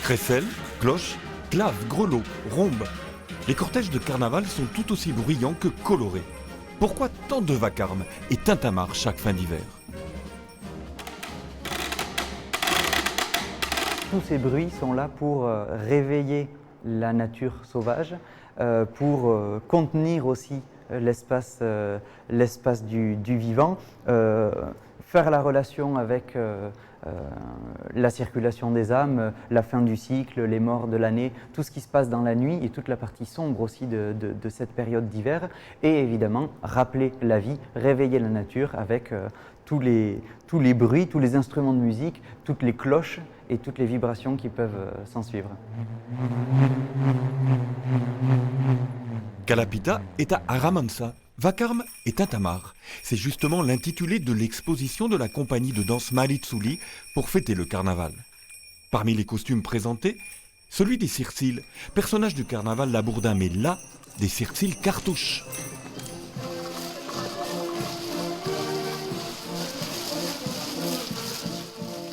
Crécelles, cloches, claves, grelots, rhombes. Les cortèges de carnaval sont tout aussi bruyants que colorés. Pourquoi tant de vacarme et tintamarre chaque fin d'hiver? Tous ces bruits sont là pour réveiller la nature sauvage, pour contenir aussi l'espace du vivant, faire la relation avec la circulation des âmes, la fin du cycle, les morts de l'année, tout ce qui se passe dans la nuit et toute la partie sombre aussi de cette période d'hiver, et évidemment rappeler la vie, réveiller la nature avec tous les bruits, tous les instruments de musique, toutes les cloches et toutes les vibrations qui peuvent s'en suivre. Kalapita est à Aramansa, vacarme et tintamarre. C'est justement l'intitulé de l'exposition de la compagnie de danse Maritsuli pour fêter le carnaval. Parmi les costumes présentés, celui des Circilles, personnage du carnaval labourdin, mais là, des Circilles cartouches.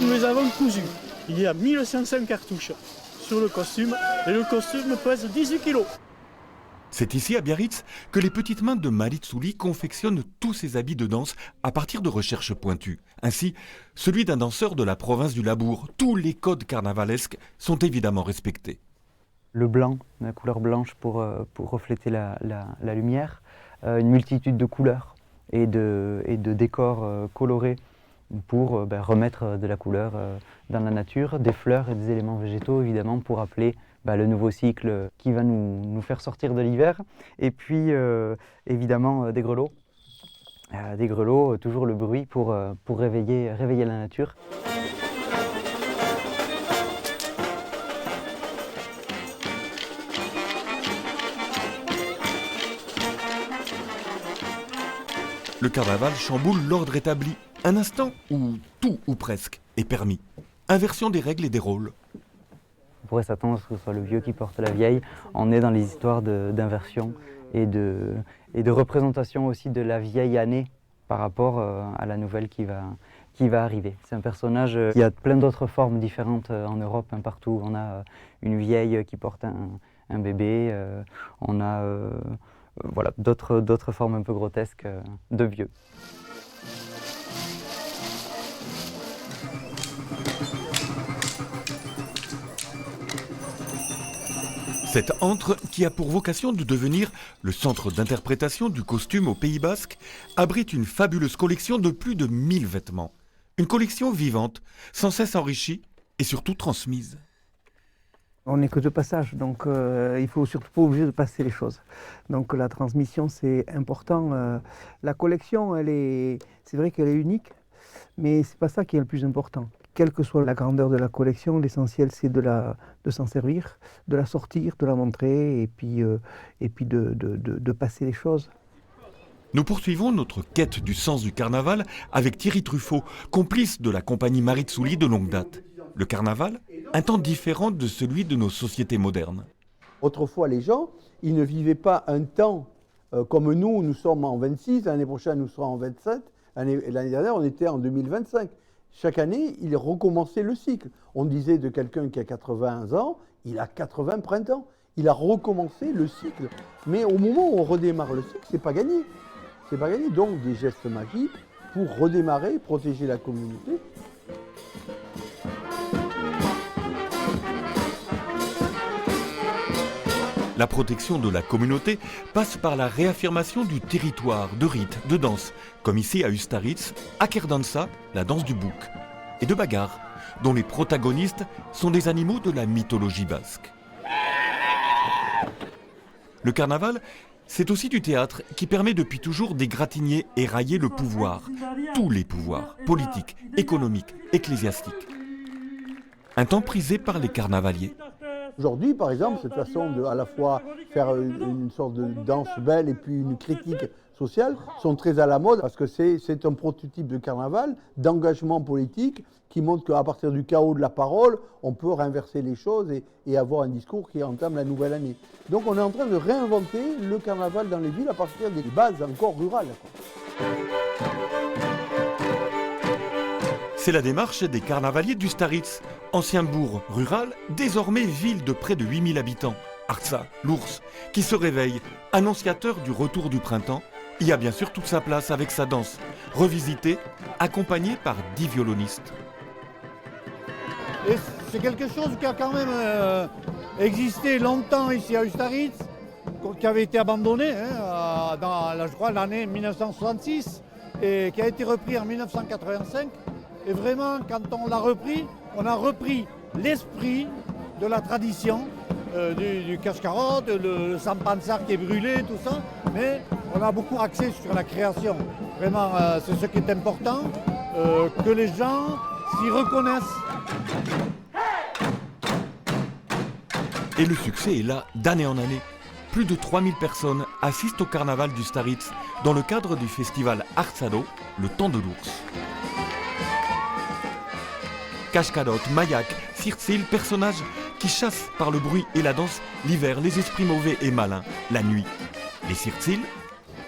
Nous les avons cousus. Il y a 1500 cartouches sur le costume et le costume pèse 18 kg. C'est ici à Biarritz que les petites mains de Maritsuli confectionnent tous ces habits de danse à partir de recherches pointues. Ainsi, celui d'un danseur de la province du Labour. Tous les codes carnavalesques sont évidemment respectés. Le blanc, la couleur blanche pour refléter la lumière, une multitude de couleurs et de décors colorés pour remettre de la couleur dans la nature, des fleurs et des éléments végétaux évidemment pour rappeler le nouveau cycle qui va nous faire sortir de l'hiver. Et puis évidemment des grelots. Des grelots, toujours le bruit pour réveiller la nature. Le carnaval chamboule l'ordre établi. Un instant où tout ou presque est permis. Inversion des règles et des rôles. On pourrait s'attendre à ce que ce soit le vieux qui porte la vieille. On est dans les histoires d'inversion et de représentation aussi de la vieille année par rapport à la nouvelle qui va arriver. C'est un personnage qui a plein d'autres formes différentes en Europe, partout. On a une vieille qui porte un bébé, on a voilà, d'autres formes un peu grotesques de vieux. Cette antre, qui a pour vocation de devenir le centre d'interprétation du costume au Pays Basque, abrite une fabuleuse collection de plus de 1000 vêtements. Une collection vivante, sans cesse enrichie et surtout transmise. On n'est que de passage, donc il faut surtout pas oublier de passer les choses. Donc la transmission, c'est important. La collection, c'est vrai qu'elle est unique, mais c'est pas ça qui est le plus important. Quelle que soit la grandeur de la collection, l'essentiel c'est de s'en servir, de la sortir, de la montrer et puis de passer les choses. Nous poursuivons notre quête du sens du carnaval avec Thierry Truffaut, complice de la compagnie Maritsuli de longue date. Le carnaval, un temps différent de celui de nos sociétés modernes. Autrefois, les gens, ils ne vivaient pas un temps comme nous sommes en 26, l'année prochaine nous serons en 27, l'année dernière on était en 2025. Chaque année, il recommençait le cycle. On disait de quelqu'un qui a 80 ans, il a 80 printemps. Il a recommencé le cycle. Mais au moment où on redémarre le cycle, c'est pas gagné. C'est pas gagné. Donc des gestes magiques pour redémarrer, protéger la communauté. La protection de la communauté passe par la réaffirmation du territoire, de rites, de danse, comme ici à Ustaritz, à Kerdansa, la danse du bouc, et de bagarres, dont les protagonistes sont des animaux de la mythologie basque. Le carnaval, c'est aussi du théâtre qui permet depuis toujours d'égratigner et railler le pouvoir, tous les pouvoirs, politiques, économiques, ecclésiastiques. Un temps prisé par les carnavaliers. Aujourd'hui, par exemple, cette façon de à la fois faire une sorte de danse belle et puis une critique sociale sont très à la mode parce que c'est un prototype de carnaval, d'engagement politique qui montre qu'à partir du chaos de la parole, on peut réinverser les choses et avoir un discours qui entame la nouvelle année. Donc on est en train de réinventer le carnaval dans les villes à partir des bases encore rurales. C'est la démarche des carnavaliers d'Ustaritz, ancien bourg rural, désormais ville de près de 8000 habitants. Artsa, l'ours, qui se réveille, annonciateur du retour du printemps, y a bien sûr toute sa place avec sa danse, revisitée, accompagnée par 10 violonistes. Et c'est quelque chose qui a quand même existé longtemps ici à Ustaritz, qui avait été abandonné dans, je crois, l'année 1966 et qui a été repris en 1985. Et vraiment, quand on l'a repris, on a repris l'esprit de la tradition du cache-carotte, le sampantsar qui est brûlé, tout ça, mais on a beaucoup axé sur la création. Vraiment, c'est ce qui est important, que les gens s'y reconnaissent. Et le succès est là d'année en année. Plus de 3000 personnes assistent au carnaval d'Ustaritz dans le cadre du festival Artsado, le temps de l'ours. Cache-carotte, Mayak, Sirtsil, personnages qui chassent par le bruit et la danse l'hiver, les esprits mauvais et malins, la nuit. Les Sirtsil,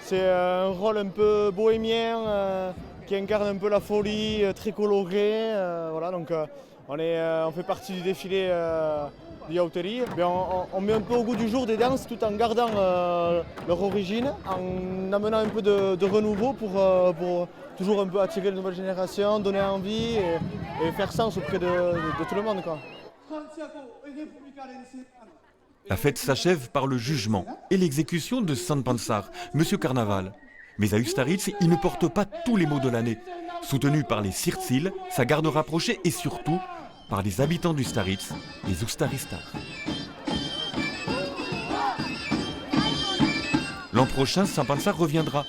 c'est un rôle un peu bohémien qui incarne un peu la folie, très coloré. Voilà, donc on fait partie du défilé du Yauteri. On met un peu au goût du jour des danses tout en gardant leur origine, en amenant un peu de renouveau pour toujours un peu attirer de nouvelles générations, donner envie et faire sens auprès de tout le monde, quoi. La fête s'achève par le jugement et l'exécution de Sampantsar, Monsieur Carnaval. Mais à Ustaritz, il ne porte pas tous les maux de l'année. Soutenu par les Sirtsil, sa garde rapprochée et surtout par les habitants d'Ustaritz, les Ustaristar. L'an prochain, Sampantsar reviendra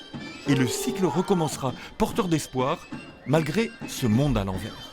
et le cycle recommencera, porteur d'espoir, malgré ce monde à l'envers.